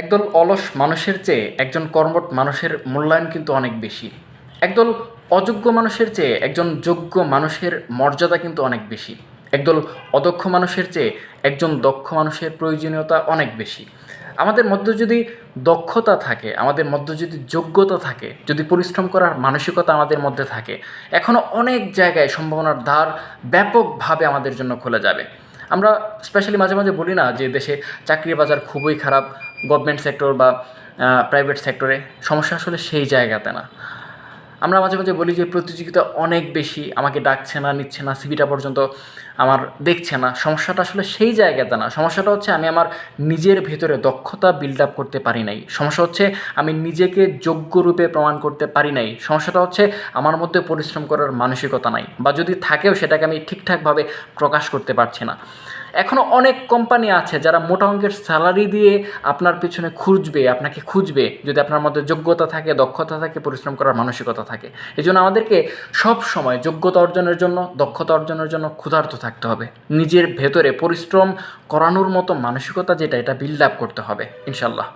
একদল অলস মানুষের চেয়ে একজন কর্মঠ মানুষের মূল্যায়ন কিন্তু অনেক বেশি। একদল অযোগ্য মানুষের চেয়ে একজন যোগ্য মানুষের মর্যাদা কিন্তু অনেক বেশি। একদল অদক্ষ মানুষের চেয়ে একজন দক্ষ মানুষের প্রয়োজনীয়তা অনেক বেশি। আমাদের মধ্যে যদি দক্ষতা থাকে, আমাদের মধ্যে যদি যোগ্যতা থাকে, যদি পরিশ্রম করার মানসিকতা আমাদের মধ্যে থাকে, এখনও অনেক জায়গায় সম্ভাবনার দ্বার ব্যাপকভাবে আমাদের জন্য খুলে যাবে। আমরা স্পেশালি মাঝে মাঝে বলি না যে দেশে চাকরির বাজার খুবই খারাপ, গভর্নমেন্ট সেক্টর বা প্রাইভেট সেক্টরে সমস্যা আসলে সেই জায়গাতে না। আমরা মাঝে মাঝে বলি যে প্রতিযোগিতা অনেক বেশি, আমাকে ডাকছে না, নিচ্ছে না, সিভিটা পর্যন্ত আমার দেখছে না। সমস্যাটা আসলে সেই জায়গাতে না। সমস্যাটা হচ্ছে আমি আমার নিজের ভেতরে দক্ষতা বিল্ড আপ করতে পারি নাই। সমস্যা হচ্ছে আমি নিজেকে যোগ্য রূপে প্রমাণ করতে পারি নাই। সমস্যাটা হচ্ছে আমার মধ্যে পরিশ্রম করার মানসিকতা নাই, বা যদি থাকেও সেটাকে আমি ঠিকঠাকভাবে প্রকাশ করতে পারছি না। এখনও অনেক কোম্পানি আছে যারা মোটা অঙ্কের স্যালারি দিয়ে আপনার পিছনে খুঁজবে, আপনাকে খুঁজবে, যদি আপনার মধ্যে যোগ্যতা থাকে, দক্ষতা থাকে, পরিশ্রম করার মানসিকতা থাকে। এই জন্য আমাদেরকে সব সময় যোগ্যতা অর্জনের জন্য, দক্ষতা অর্জনের জন্য ক্ষুধার্ত থাকতে হবে। নিজের ভেতরে পরিশ্রম করানোর মতো মানসিকতা যেটা, এটা বিল্ড আপ করতে হবে ইনশাল্লাহ।